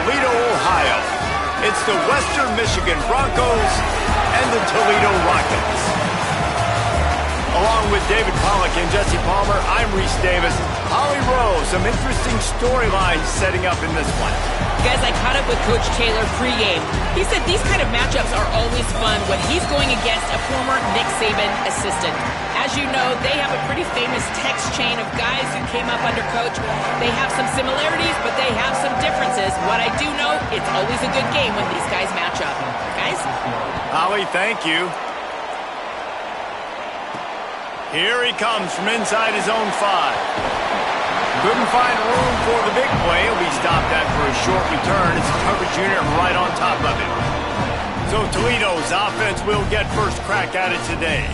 Toledo, Ohio. It's the Western Michigan Broncos and the Toledo Rockets. Along with David Pollack and Jesse Palmer, I'm Reese Davis. Holly Rowe, some interesting storylines setting up in this one. Guys, I caught up with Coach Taylor pregame. He said these kind of matchups are always fun when he's going against a former Nick Saban assistant. As you know, they have a pretty famous text chain of guys who came up under Coach. They have some similarities, but they have some differences. What I do know, it's always a good game when these guys match up. Guys? Holly, thank you. Here he comes from inside his own 5. Couldn't find room for the big play. He'll be stopped after a short return. It's a coverage unit right on top of him. So Toledo's offense will get first crack at it today.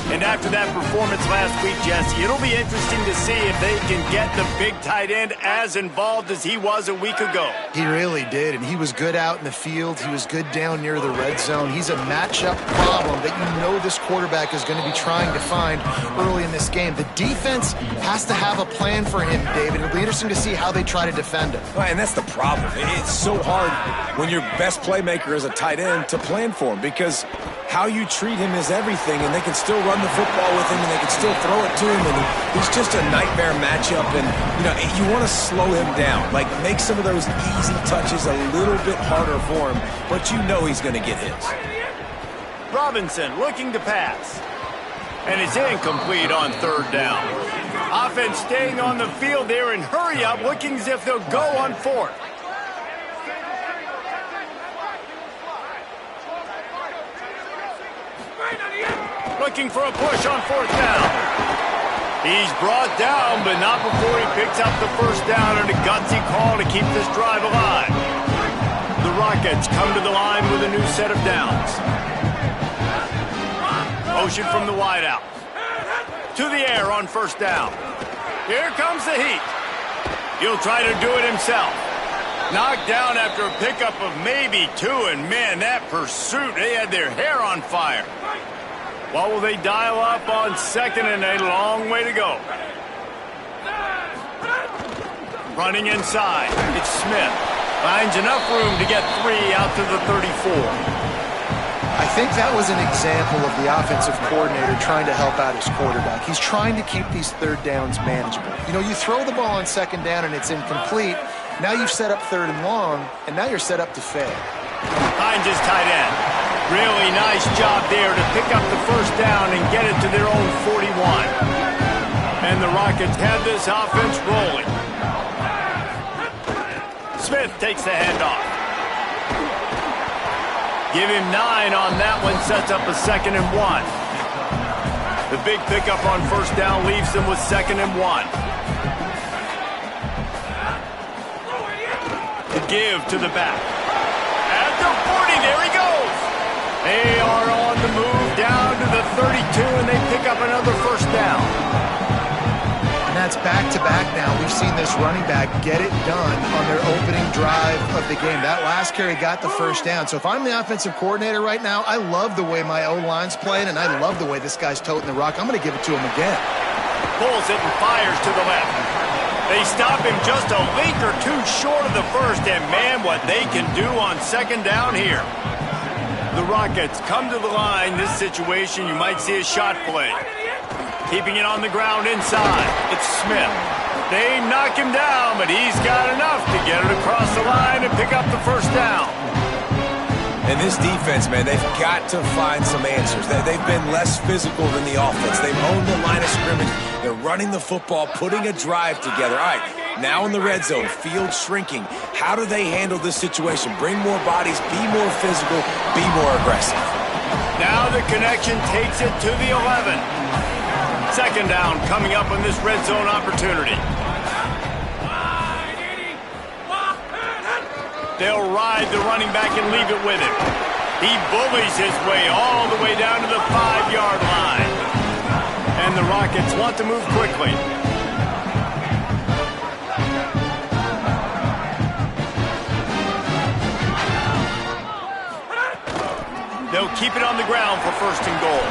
And after that performance last week, Jesse, it'll be interesting to see if they can get the big tight end as involved as he was a week ago. He really did, and he was good out in the field. He was good down near the red zone. He's a matchup problem that you know this quarterback is going to be trying to find early in this game. The defense has to have a plan for him, David. It'll be interesting to see how they try to defend him. Well, and that's the problem. It's so hard when your best playmaker is a tight end to plan for him, because how you treat him is everything, and they can still run the football with him, and they can still throw it to him, and he's just a nightmare matchup. And you want to slow him down, like make some of those easy touches a little bit harder for him, but you know he's going to get his. Robinson looking to pass, and it's incomplete on third down. Offense staying on the field there and hurry up, looking as if they'll go on fourth. Looking for a push on fourth down. He's brought down, but not before he picks up the first down and a gutsy call to keep this drive alive. The Rockets come to the line with a new set of downs. Motion from the wideout. To the air on first down. Here comes the heat. He'll try to do it himself. Knocked down after a pickup of maybe 2, and man, that pursuit, they had their hair on fire. What will they dial up on second, and a long way to go? Running inside, it's Smith. Finds enough room to get 3 out to the 34. I think that was an example of the offensive coordinator trying to help out his quarterback. He's trying to keep these third downs manageable. You throw the ball on second down and it's incomplete. Now you've set up third and long, and now you're set up to fail. Finds his tight end. Really nice job there to pick up the first down and get it to their own 41. And the Rockets have this offense rolling. Smith takes the handoff. Give him 9 on that one, sets up a 2nd and 1. The big pickup on first down leaves them with 2nd and 1. The give to the back. At the 40, there he goes. They are on the move down to the 32, and they pick up another first down. And that's back-to-back now. We've seen this running back get it done on their opening drive of the game. That last carry got the first down. So if I'm the offensive coordinator right now, I love the way my O-line's playing, and I love the way this guy's toting the rock. I'm going to give it to him again. Pulls it and fires to the left. They stop him just a link or 2 short of the first, and man, what they can do on second down here. The Rockets come to the line. This situation, you might see a shot play. Keeping it on the ground inside. It's Smith. They knock him down, but he's got enough to get it across the line and pick up the first down. And this defense, man, they've got to find some answers. They've been less physical than the offense. They've owned the line of scrimmage. They're running the football, putting a drive together. All right, now in the red zone, field shrinking. How do they handle this situation? Bring more bodies, be more physical, be more aggressive. Now the connection takes it to the 11. 2nd down coming up on this red zone opportunity. They'll ride the running back and leave it with him. He bullies his way all the way down to the 5-yard line. And the Rockets want to move quickly. They'll keep it on the ground for 1st and goal.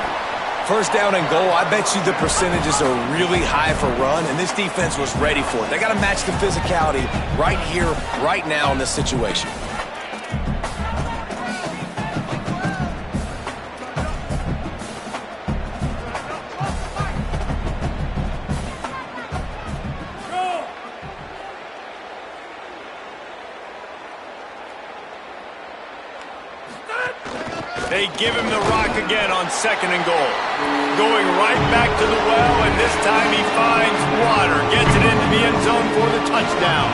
First down and goal, I bet you the percentages are really high for run, and this defense was ready for it. They got to match the physicality right here, right now in this situation. They give him the rock again on 2nd and goal. Going right back to the well, and this time he finds water. Gets it into the end zone for the touchdown.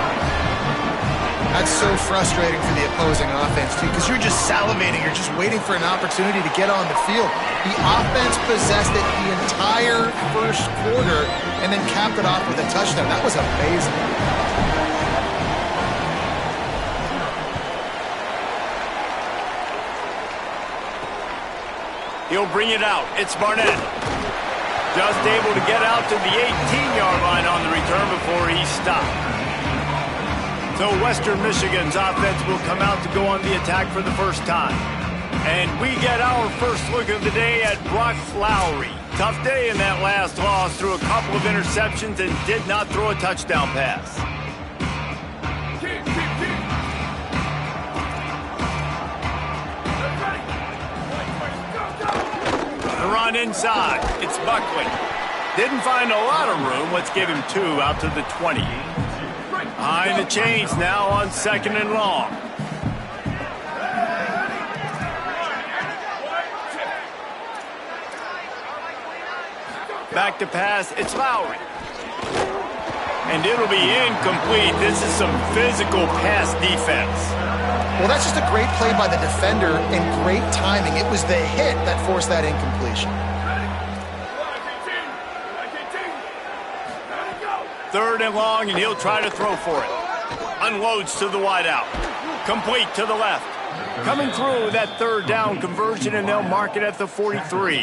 That's so frustrating for the opposing offense, too, because you're just salivating. You're just waiting for an opportunity to get on the field. The offense possessed it the entire first quarter and then capped it off with a touchdown. That was amazing. He'll bring it out. It's Barnett. Just able to get out to the 18-yard line on the return before he stopped. So Western Michigan's offense will come out to go on the attack for the first time. And we get our first look of the day at Brock Lowry. Tough day in that last loss, threw a couple of interceptions and did not throw a touchdown pass. Run inside. It's Buckley. Didn't find a lot of room. Let's give him 2 out to the 20. Behind the chains now on 2nd and long. Back to pass. It's Lowry. And it'll be incomplete. This is some physical pass defense. Well, that's just a great play by the defender and great timing. It was the hit that forced that incompletion. 3rd and long, and he'll try to throw for it. Unloads to the wideout. Complete to the left. Coming through with that 3rd down conversion, and they'll mark it at the 43.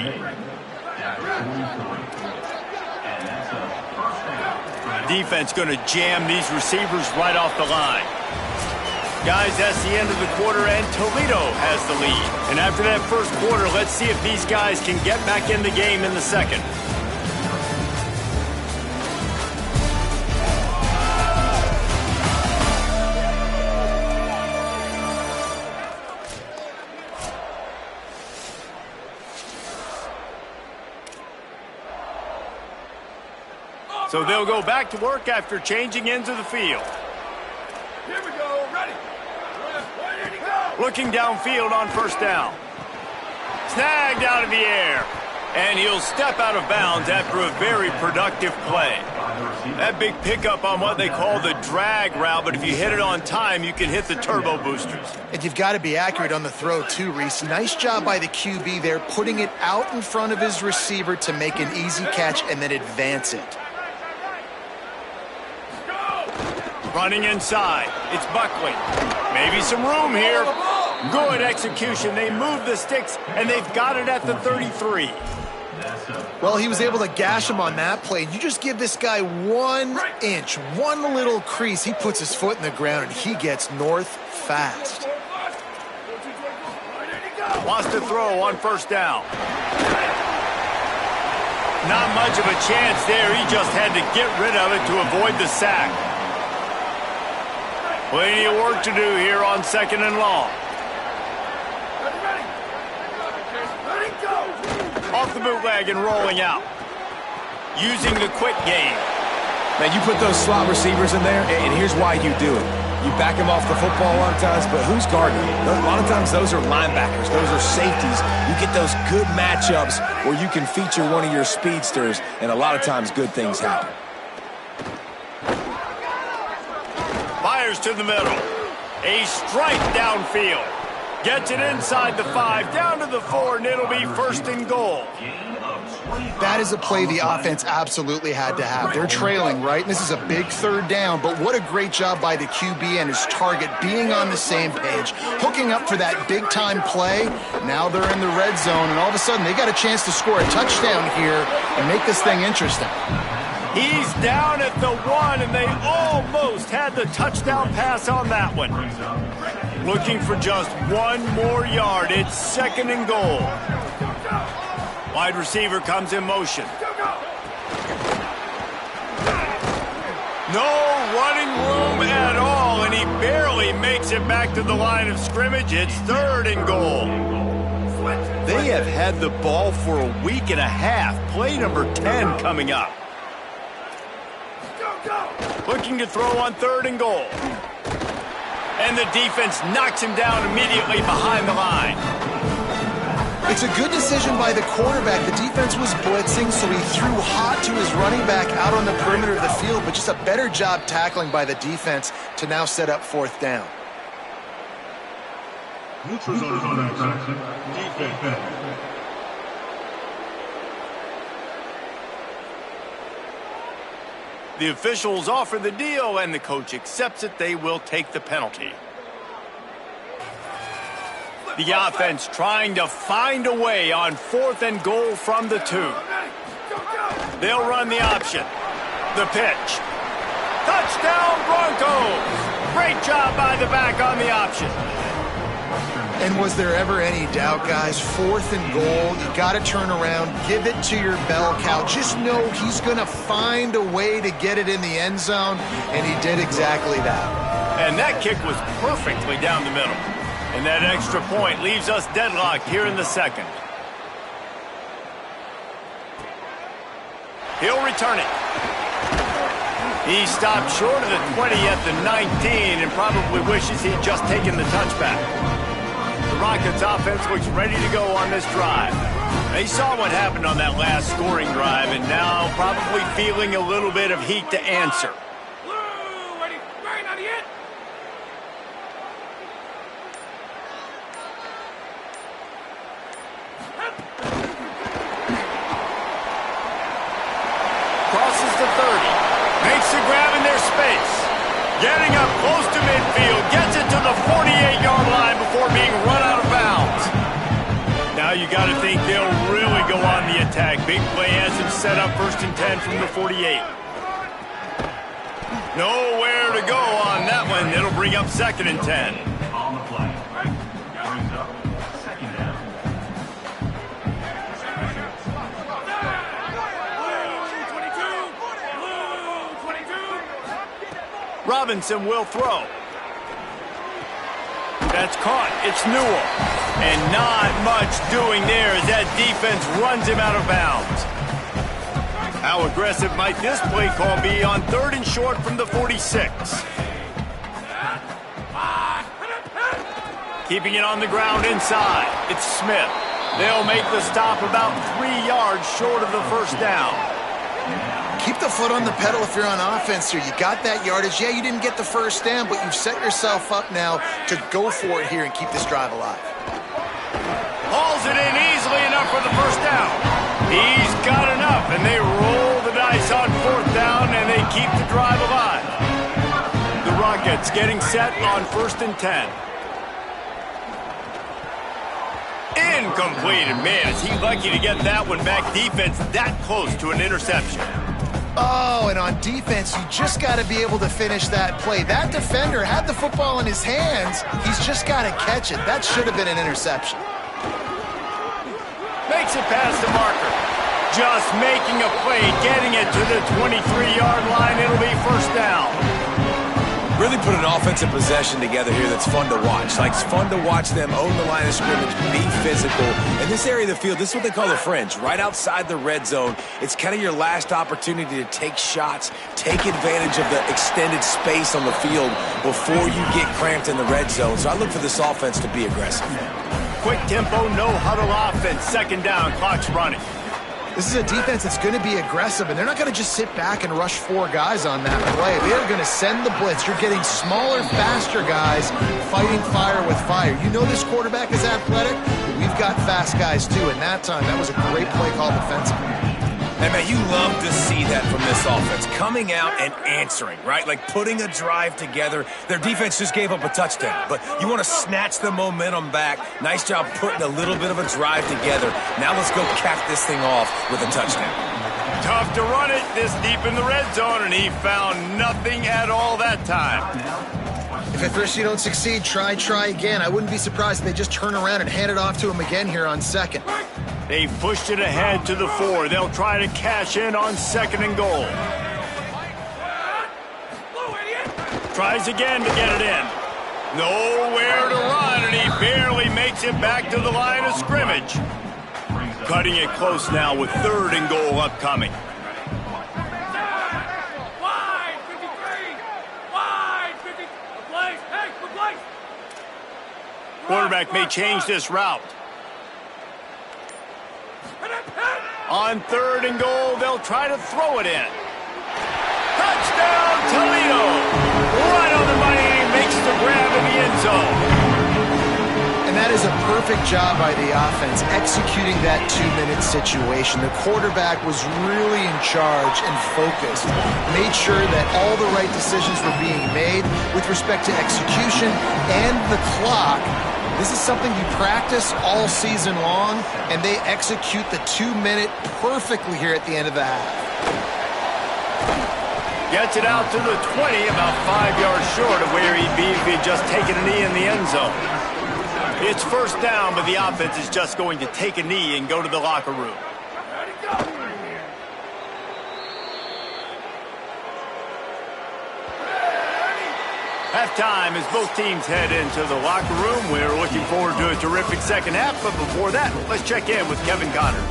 Defense going to jam these receivers right off the line. Guys, that's the end of the quarter, and Toledo has the lead. And after that first quarter, let's see if these guys can get back in the game in the second. So they'll go back to work after changing into the field. Here we go, ready. Looking downfield on 1st down. Snagged out of the air. And he'll step out of bounds after a very productive play. That big pickup on what they call the drag route, but if you hit it on time, you can hit the turbo boosters. And you've got to be accurate on the throw, too, Reese. Nice job by the QB there, putting it out in front of his receiver to make an easy catch and then advance it. Running inside. It's Buckley. Maybe some room here. Good execution. They move the sticks, and they've got it at the 33. Well, he was able to gash him on that play. You just give this guy 1 inch, one little crease. He puts his foot in the ground, and he gets north fast. Wants to throw on 1st down. Not much of a chance there. He just had to get rid of it to avoid the sack. Plenty of work to do here on 2nd and long. Off the bootleg and rolling out. Using the quick game. Man, you put those slot receivers in there, and here's why you do it. You back them off the football a lot of times, but who's guarding them? A lot of times those are linebackers. Those are safeties. You get those good matchups where you can feature one of your speedsters, and a lot of times good things happen. Fires to the middle. A strike downfield. Gets it inside the 5, down to the 4, and it'll be 1st and goal. That is a play the offense absolutely had to have. They're trailing, right? And this is a big 3rd down, but what a great job by the QB and his target being on the same page, hooking up for that big-time play. Now they're in the red zone, and all of a sudden they got a chance to score a touchdown here and make this thing interesting. He's down at the 1, and they almost had the touchdown pass on that one. Looking for just 1 more yard. It's 2nd and goal. Wide receiver comes in motion. No running room at all, and he barely makes it back to the line of scrimmage. It's 3rd and goal. They have had the ball for a week and a half. Play number 10 coming up. Looking to throw on 3rd and goal. And the defense knocks him down immediately behind the line. It's a good decision by the quarterback. The defense was blitzing, so he threw hot to his running back out on the perimeter of the field, but just a better job tackling by the defense to now set up 4th down. Neutral zone defense. The officials offer the deal, and the coach accepts it. They will take the penalty. The offense trying to find a way on 4th and goal from the 2. They'll run the option. The pitch. Touchdown, Broncos! Great job by the back on the option. And was there ever any doubt, guys? 4th and goal, you got to turn around, give it to your bell cow. Just know he's going to find a way to get it in the end zone, and he did exactly that. And that kick was perfectly down the middle. And that extra point leaves us deadlocked here in the 2nd. He'll return it. He stopped short of the 20 at the 19 and probably wishes he'd just taken the touchback. The Rockets offense looks ready to go on this drive. They saw what happened on that last scoring drive and now probably feeling a little bit of heat to answer. Crosses the 30. Makes the grab in their space. Getting up close to midfield. Gets it to the 48-yard line before being run out of bounds. Now you got to think they'll really go on the attack. Big play has him set up 1st and 10 from the 48. Nowhere to go on that one. It'll bring up 2nd and 10. On the play. Brings up 2nd down. Robinson will throw. That's caught. It's Newell. And not much doing there as that defense runs him out of bounds. How aggressive might this play call be on 3rd and short from the 46? Keeping it on the ground inside. It's Smith. They'll make the stop about 3 yards short of the 1st down. Keep the foot on the pedal if you're on offense here. You got that yardage. Yeah, you didn't get the 1st down, but you've set yourself up now to go for it here and keep this drive alive. Hauls it in easily enough for the 1st down. He's got enough, and they roll the dice on 4th down, and they keep the drive alive. The Rockets getting set on 1st and 10. Incomplete, and man, is he lucky to get that one back. Defense that close to an interception. Oh, and on defense, you just got to be able to finish that play. That defender had the football in his hands. He's just got to catch it. That should have been an interception. Makes it past the marker. Just making a play, getting it to the 23-yard line. It'll be 1st down. Really put an offensive possession together here that's fun to watch. Like, it's fun to watch them own the line of scrimmage, be physical. In this area of the field, this is what they call the fringe, right outside the red zone. It's kind of your last opportunity to take shots, take advantage of the extended space on the field before you get cramped in the red zone. So I look for this offense to be aggressive. Quick tempo, no huddle offense. 2nd down, clock's running. This is a defense that's going to be aggressive, and they're not going to just sit back and rush 4 guys on that play. They're going to send the blitz. You're getting smaller, faster guys fighting fire with fire. You know this quarterback is athletic, but we've got fast guys too, and that time, that was a great play call defensively. And, man, you love to see that from this offense, coming out and answering, right? Like putting a drive together. Their defense just gave up a touchdown, but you want to snatch the momentum back. Nice job putting a little bit of a drive together. Now let's go cap this thing off with a touchdown. Tough to run it this deep in the red zone, and he found nothing at all that time. If at first you don't succeed, try again. I wouldn't be surprised if they just turn around and hand it off to him again here on 2nd. They've pushed it ahead to the 4. They'll try to cash in on 2nd and goal. Tries again to get it in. Nowhere to run, and he barely makes it back to the line of scrimmage. Cutting it close now with 3rd and goal upcoming. Wide 53! Wide 50! Replace! Hey, replace! Quarterback may change this route. On 3rd and goal, they'll try to throw it in. Touchdown, Toledo! Right on the money, makes the grab in the end zone. And that is a perfect job by the offense, executing that 2-minute situation. The quarterback was really in charge and focused, made sure that all the right decisions were being made with respect to execution and the clock. This is something you practice all season long, and they execute the 2-minute perfectly here at the end of the half. Gets it out to the 20, about 5 yards short of where he'd be if he'd just taken a knee in the end zone. It's 1st down, but the offense is just going to take a knee and go to the locker room. Halftime as both teams head into the locker room. We're looking forward to a terrific second half, but before that, let's check in with Kevin Connors.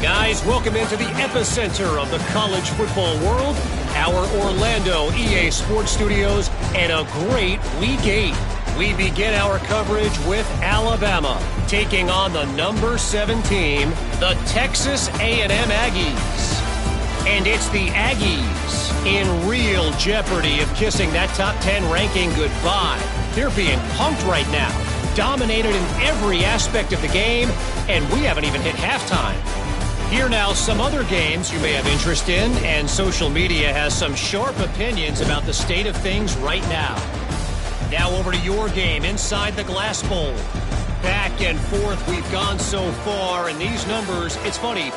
Guys, welcome into the epicenter of the college football world, our Orlando EA Sports Studios, and a great Week 8. We begin our coverage with Alabama, taking on the number 7 team, the Texas A&M Aggies. And it's the Aggies in real jeopardy of kissing that top 10 ranking goodbye. They're being punked right now, dominated in every aspect of the game, and we haven't even hit halftime. Here now, some other games you may have interest in, and social media has some sharp opinions about the state of things right now. Now over to your game inside the Glass Bowl. Back and forth we've gone so far, and these numbers, it's funny,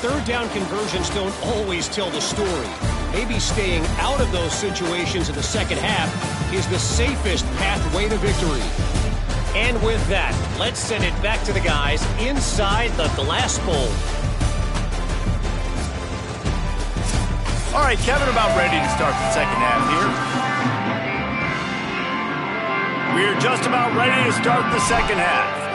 3rd down conversions don't always tell the story. Maybe staying out of those situations in the second half is the safest pathway to victory. And with that, let's send it back to the guys inside the Glass Bowl. All right, Kevin, about ready to start the second half here. We're just about ready to start the second half.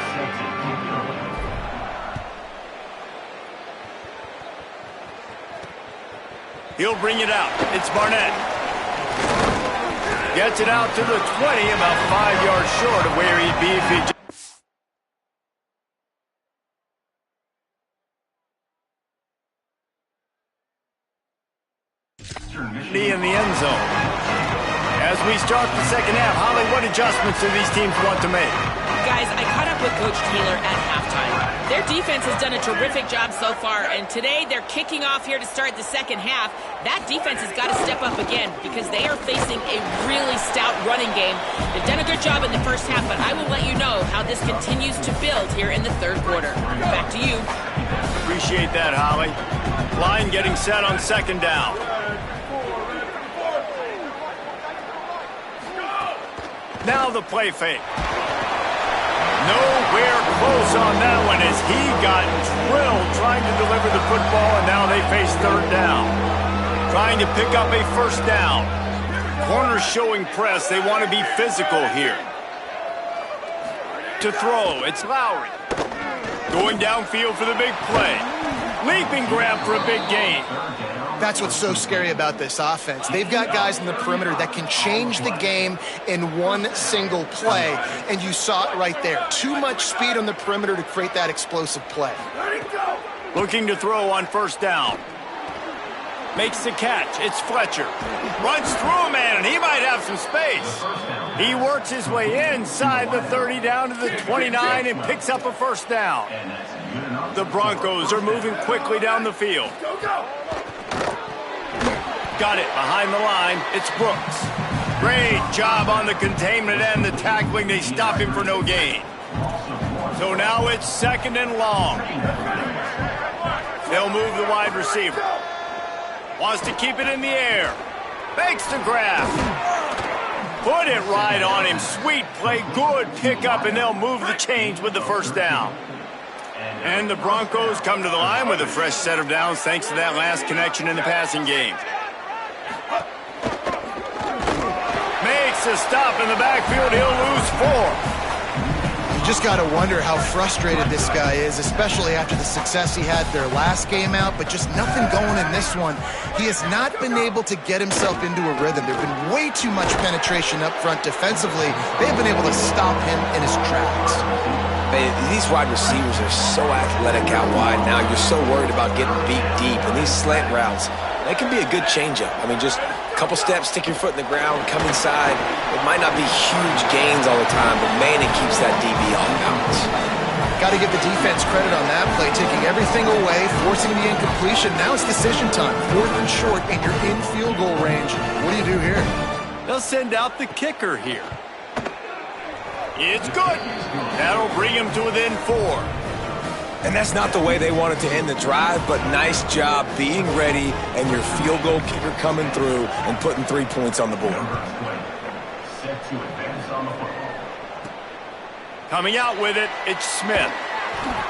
He'll bring it out. It's Barnett. Gets it out to the 20, about 5 yards short of where he'd be if he just... in the end zone. As we start the second half, Holly, what adjustments do these teams want to make? Guys, I caught up with Coach Taylor at halftime. Their defense has done a terrific job so far, and today they're kicking off here to start the second half. That defense has got to step up again because they are facing a really stout running game. They've done a good job in the first half, but I will let you know how this continues to build here in the 3rd quarter. Back to you. Appreciate that, Holly. Line getting set on 2nd down. Now the play fake. Nowhere close on that one as he got drilled trying to deliver the football, and now they face 3rd down. Trying to pick up a 1st down. Corners showing press. They want to be physical here. To throw, it's Lowry. Going downfield for the big play. Leaping grab for a big gain. That's what's so scary about this offense. They've got guys in the perimeter that can change the game in one single play, and you saw it right there. Too much speed on the perimeter to create that explosive play. Looking to throw on 1st down. Makes the catch. It's Fletcher. Runs through a man, and he might have some space. He works his way inside the 30 down to the 29 and picks up a 1st down. The Broncos are moving quickly down the field. Got it behind the line. It's Brooks. Great job on the containment and the tackling. They stop him for no gain. So now it's 2nd and long. They'll move the wide receiver. Wants to keep it in the air. Makes the grab. Put it right on him. Sweet play. Good pickup, and they'll move the chains with the 1st down. And the Broncos come to the line with a fresh set of downs thanks to that last connection in the passing game. Makes a stop in the backfield. He'll lose 4. You just got to wonder how frustrated this guy is, especially after the success he had their last game out, but just nothing going in this one. He has not been able to get himself into a rhythm. There's been way too much penetration up front defensively. They've been able to stop him in his tracks. These wide receivers are so athletic out wide now. You're so worried about getting beat deep. And these slant routes, they can be a good changeup. I mean, just a couple steps, stick your foot in the ground, come inside. It might not be huge gains all the time, but man, it keeps that DB off balance. Got to give the defense credit on that play, taking everything away, forcing the incompletion. Now it's decision time. 4th and short, and you're in field goal range. What do you do here? They'll send out the kicker here. It's good. That'll bring him to within 4. And that's not the way they wanted to end the drive, but nice job being ready and your field goal kicker coming through and putting 3 points on the board. Set to advance on the football. Coming out with it, it's Smith.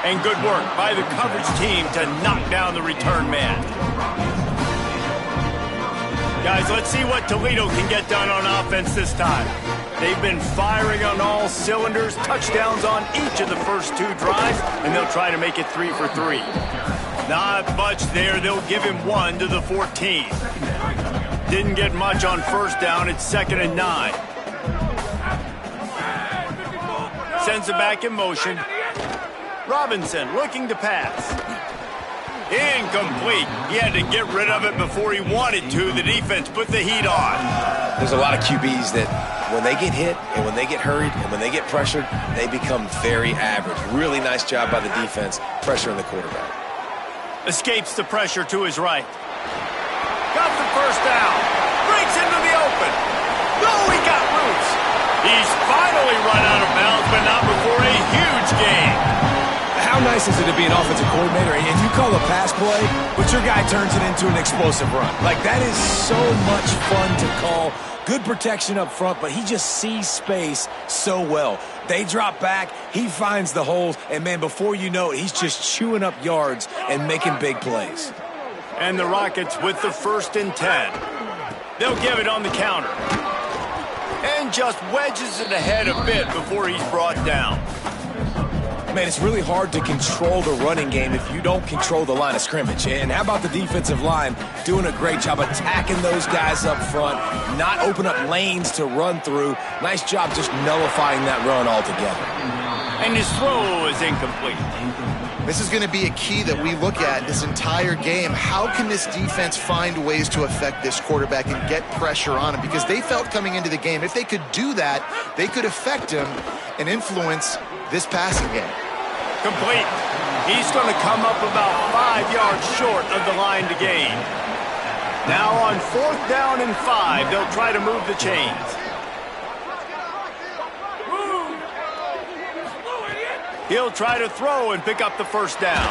And good work by the coverage team to knock down the return man. Guys, let's see what Toledo can get done on offense this time. They've been firing on all cylinders, touchdowns on each of the first 2 drives, and they'll try to make it 3 for 3. Not much there. They'll give him 1 to the 14. Didn't get much on first down. It's 2nd and 9. Sends it back in motion. Robinson looking to pass. Incomplete. He had to get rid of it before he wanted to. The defense put the heat on. There's a lot of QBs that when they get hit and when they get hurried and when they get pressured, they become very average. Really nice job by the defense pressuring the quarterback. Escapes the pressure to his right. Got the first down. Breaks into the open. No, he got loose. He's finally run out of bounds, but not before a huge gain. How nice is it to be an offensive coordinator and you call a pass play, but your guy turns it into an explosive run? Like, that is so much fun to call. Good protection up front, but he just sees space so well. They drop back, he finds the holes, and man, before you know it, he's just chewing up yards and making big plays. And the Rockets with the 1st and 10. They'll give it on the counter. And just wedges it ahead a bit before he's brought down. Man, it's really hard to control the running game if you don't control the line of scrimmage. And how about the defensive line doing a great job attacking those guys up front, not open up lanes to run through. Nice job just nullifying that run altogether. And his throw is incomplete. This is going to be a key that we look at this entire game. How can this defense find ways to affect this quarterback and get pressure on him? Because they felt coming into the game, if they could do that, they could affect him and influence this passing game. Complete. He's going to come up about 5 yards short of the line to gain. Now on 4th down and 5, they'll try to move the chains. He'll try to throw and pick up the first down.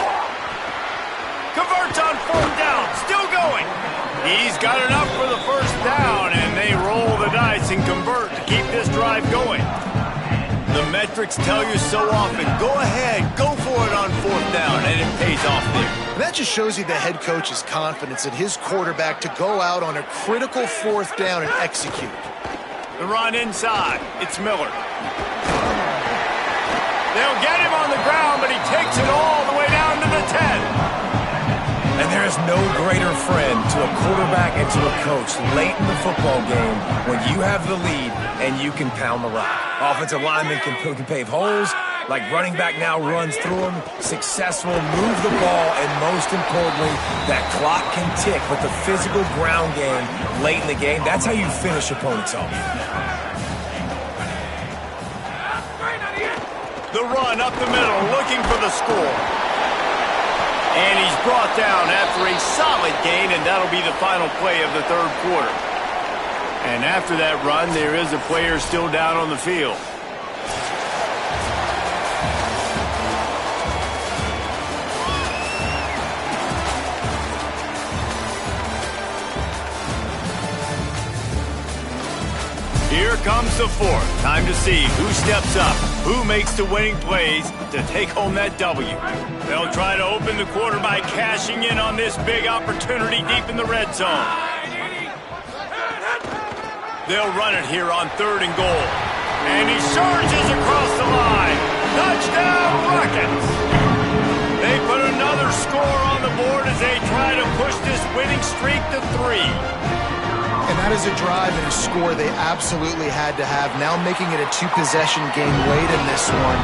Converts on 4th down, still going. He's got enough for the first down, and they roll the dice and convert to keep this drive going. The metrics tell you so often, go ahead, go for it on 4th down, and it pays off there. That just shows you the head coach's confidence in his quarterback to go out on a critical 4th down and execute. The run inside, it's Miller. They'll get him on the ground, but he takes it all the way down to the 10. And there is no greater friend to a quarterback and to a coach late in the football game when you have the lead and you can pound the rock. Offensive linemen can pave holes, like running back now runs through them, successful, move the ball, and most importantly, that clock can tick. But the physical ground game late in the game, that's how you finish opponents off. The run up the middle, looking for the score. And he's brought down after a solid gain, and that'll be the final play of the 3rd quarter. And after that run, there is a player still down on the field. Here comes comes the fourth. Time to see who steps up, who makes the winning plays to take home that W. They'll try to open the quarter by cashing in on this big opportunity deep in the red zone. They'll run it here on 3rd and goal. And he surges across the line. Touchdown, Rockets! They put another score on the board as they try to push this winning streak to 3. And that is a drive and a score they absolutely had to have. Now making it a 2-possession game late in this one.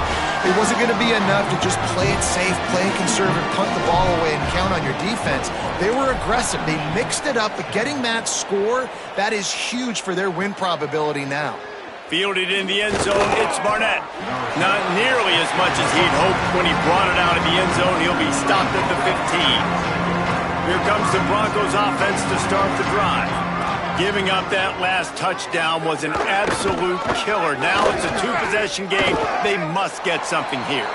It wasn't going to be enough to just play it safe, play it conservative, punt the ball away, and count on your defense. They were aggressive. They mixed it up, but getting that score, that is huge for their win probability now. Fielded in the end zone, it's Barnett. Not nearly as much as he'd hoped when he brought it out of the end zone. He'll be stopped at the 15. Here comes the Broncos offense to start the drive. Giving up that last touchdown was an absolute killer. Now it's a 2-possession game. They must get something here.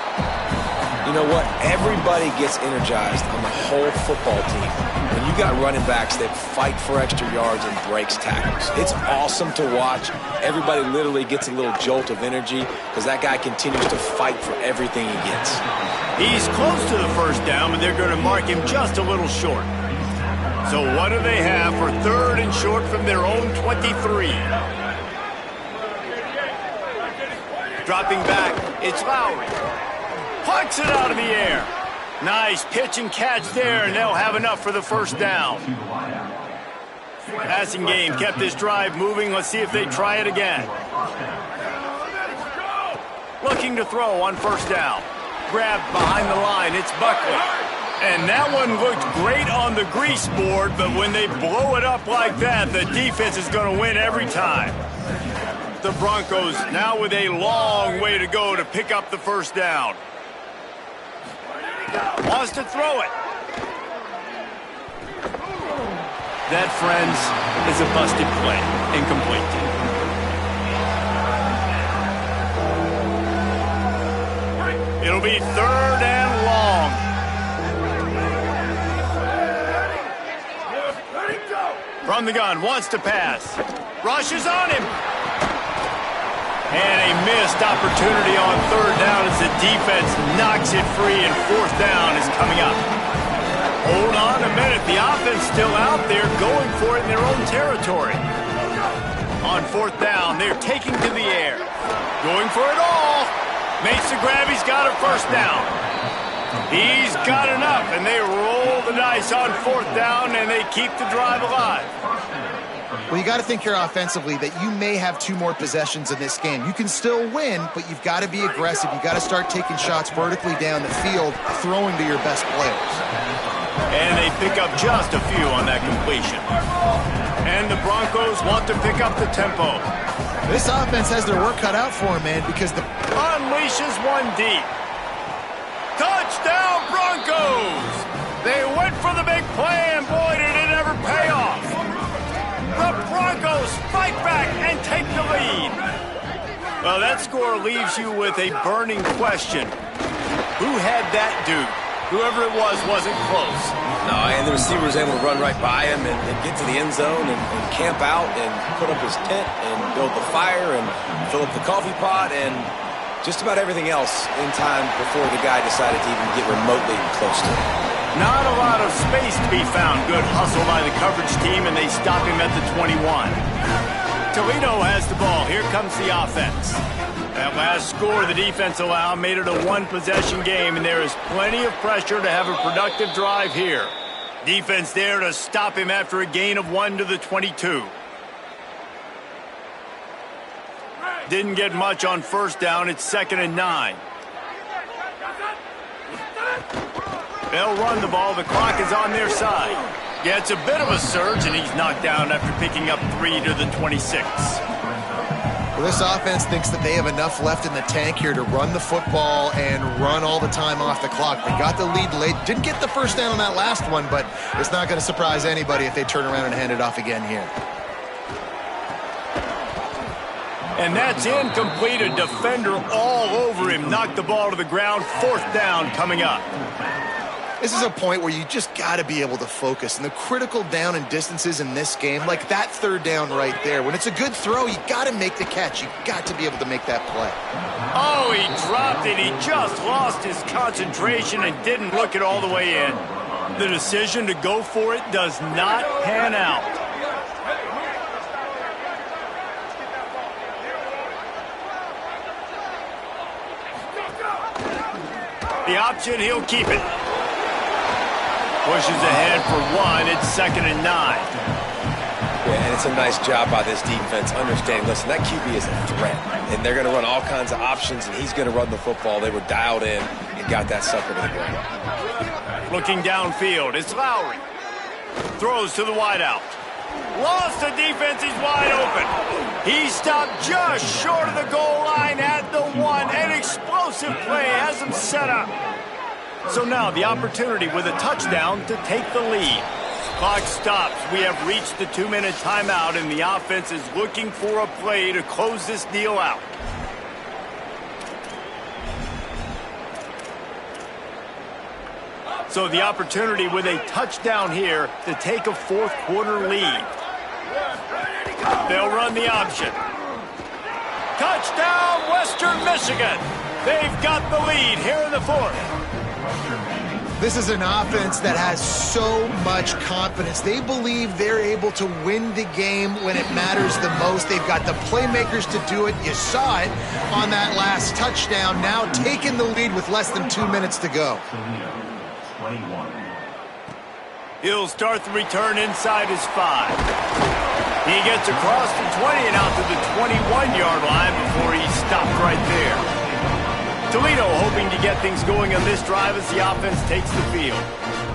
You know what? Everybody gets energized on the whole football team. When you got running backs that fight for extra yards and breaks tackles, it's awesome to watch. Everybody literally gets a little jolt of energy because that guy continues to fight for everything he gets. He's close to the first down, but they're going to mark him just a little short. So what do they have for 3rd and short from their own 23? Dropping back, it's Lowry. Plucks it out of the air. Nice pitch and catch there, and they'll have enough for the first down. Passing game kept this drive moving. Let's see if they try it again. Looking to throw on first down. Grabbed behind the line, it's Buckley. And that one looked great on the grease board, but when they blow it up like that, the defense is going to win every time. The Broncos now with a long way to go to pick up the first down. Wants to throw it. That, friends, is a busted play. Incomplete. It'll be 3rd and long. From the gun, wants to pass. Rushes on him. And a missed opportunity on 3rd down as the defense knocks it free, and 4th down is coming up. Hold on a minute. The offense still out there going for it in their own territory. On 4th down, they're taking to the air. Going for it all. Makes the grab. He's got a first down. He's got enough, and they roll the dice on 4th down, and they keep the drive alive. Well, you got to think here offensively that you may have 2 more possessions in this game. You can still win, but you've got to be aggressive. You've got to start taking shots vertically down the field, throwing to your best players. And they pick up just a few on that completion. And the Broncos want to pick up the tempo. This offense has their work cut out for them, man, because the unleashes one deep. Touchdown, Broncos! They went for the big play, and boy, did it ever pay off. The Broncos fight back and take the lead. Well, that score leaves you with a burning question. Who had that dude? Whoever it was wasn't close. No, and the receiver was able to run right by him and get to the end zone and camp out and put up his tent and build the fire and fill up the coffee pot and just about everything else in time before the guy decided to even get remotely close to him. Not a lot of space to be found. Good hustle by the coverage team, and they stop him at the 21. Toledo has the ball. Here comes the offense. That last score the defense allowed made it a 1-possession game, and there is plenty of pressure to have a productive drive here. Defense there to stop him after a gain of 1 to the 22. Didn't get much on first down. It's 2nd and 9. They'll run the ball. The clock is on their side. Yeah, it's a bit of a surge, and he's knocked down after picking up 3 to the 26. Well, this offense thinks that they have enough left in the tank here to run the football and run all the time off the clock. They got the lead late. Didn't get the first down on that last one, but it's not going to surprise anybody if they turn around and hand it off again here. And that's incomplete. A defender all over him. Knocked the ball to the ground. 4th down coming up. This is a point where you just got to be able to focus. And the critical down and distances in this game, like that third down right there, when it's a good throw, you got to make the catch. You got to be able to make that play. Oh, he dropped it. He just lost his concentration and didn't look it all the way in. The decision to go for it does not pan out. The option, he'll keep it. Pushes ahead for one. It's 2nd and 9. Yeah, and it's a nice job by this defense understanding, listen, that QB is a threat, and they're going to run all kinds of options, and he's going to run the football. They were dialed in and got that sucker to the ground. Looking downfield, it's Lowry. Throws to the wideout. Lost the defense, he's wide open. He stopped just short of the goal line at the 1. An explosive play has him set up. So now the opportunity with a touchdown to take the lead. Clock stops. We have reached the 2-minute timeout, and the offense is looking for a play to close this deal out. So the opportunity with a touchdown here to take a fourth-quarter lead. They'll run the option. Touchdown, Western Michigan. They've got the lead here in the fourth. This is an offense that has so much confidence. They believe they're able to win the game when it matters the most. They've got the playmakers to do it. You saw it on that last touchdown. Now taking the lead with less than 2 minutes to go. He'll start the return inside his 5. He gets across the 20 and out to the 21-yard line before he's stopped right there. Toledo hoping to get things going on this drive as the offense takes the field.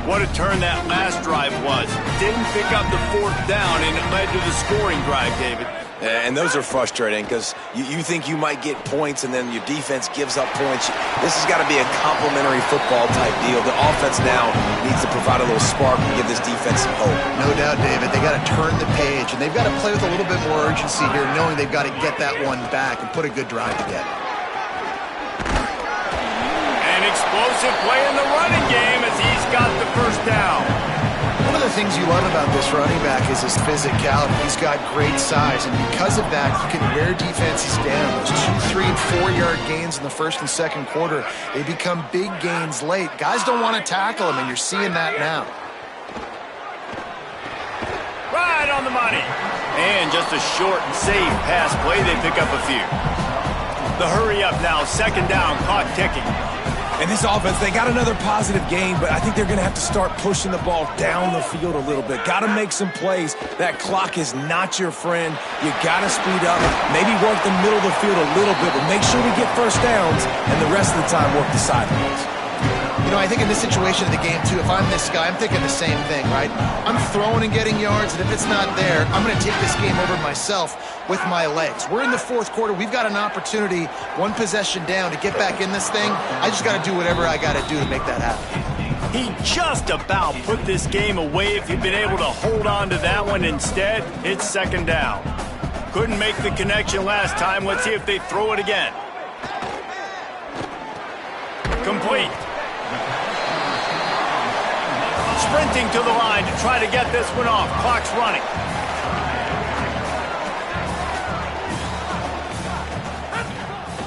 What a turn that last drive was. Didn't pick up the 4th down, and it led to the scoring drive, David. And those are frustrating because you think you might get points and then your defense gives up points. This has got to be a complementary football type deal. The offense now needs to provide a little spark and give this defense some hope. No doubt, David. They got to turn the page, and they've got to play with a little bit more urgency here, knowing they've got to get that one back and put a good drive together. An explosive play in the running game as he's got the first down. One of the things you love about this running back is his physicality. He's got great size, and because of that, he can wear defenses down. Those 2, 3, and 4-yard gains in the first and second quarter, they become big gains late. Guys don't want to tackle him, and you're seeing that now. Right on the money. And just a short and safe pass play. They pick up a few. The hurry up now, 2nd down, clock ticking. And this offense, they got another positive gain, but I think they're going to have to start pushing the ball down the field a little bit. Got to make some plays. That clock is not your friend. You got to speed up, maybe work the middle of the field a little bit, but make sure we get first downs, and the rest of the time work the sidelines. You know, I think in this situation of the game, too, if I'm this guy, I'm thinking the same thing, right? I'm throwing and getting yards, and if it's not there, I'm going to take this game over myself with my legs. We're in the fourth quarter. We've got an opportunity, one possession down, to get back in this thing. I just got to do whatever I got to do to make that happen. He just about put this game away if he'd been able to hold on to that one. Instead, it's 2nd down. Couldn't make the connection last time. Let's see if they throw it again. Complete. Sprinting to the line to try to get this one off. Clock's running.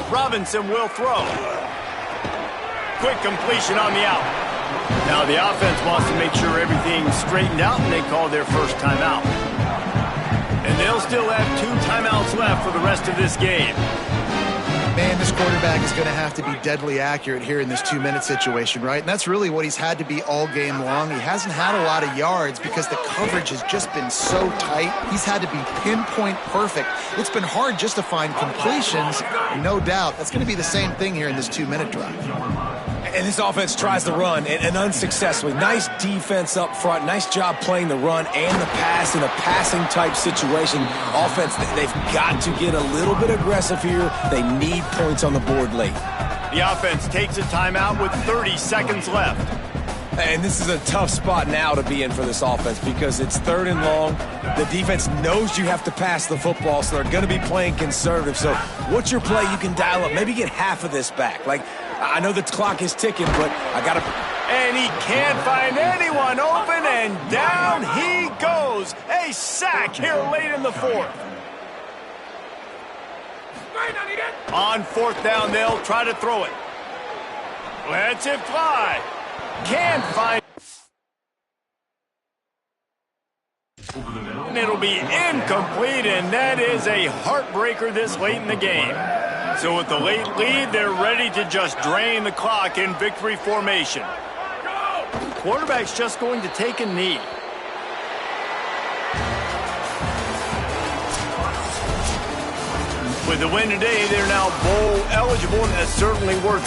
Robinson will throw. Quick completion on the out. Now the offense wants to make sure everything's straightened out, and they call their first timeout. And they'll still have 2 timeouts left for the rest of this game. Man, this quarterback is going to have to be deadly accurate here in this 2-minute situation, right? And that's really what he's had to be all game long. He hasn't had a lot of yards because the coverage has just been so tight. He's had to be pinpoint perfect. It's been hard just to find completions, no doubt. That's going to be the same thing here in this 2-minute drive. And this offense tries to run, and unsuccessfully. Nice defense up front. Nice job playing the run and the pass in a passing-type situation. Offense, they've got to get a little bit aggressive here. They need points on the board late. The offense takes a timeout with 30 seconds left. And this is a tough spot now to be in for this offense because it's 3rd and long. The defense knows you have to pass the football, so they're going to be playing conservative. So what's your play you can dial up? Maybe get half of this back. Like, I know the clock is ticking, but I got to... And he can't find anyone open, and down he goes. A sack here late in the fourth. On fourth down, they'll try to throw it. Lets it fly. Can't find. And it'll be incomplete, and that is a heartbreaker this late in the game. So with the late lead, they're ready to just drain the clock in victory formation. Quarterback's just going to take a knee. With the win today, they're now bowl eligible, and that's certainly worth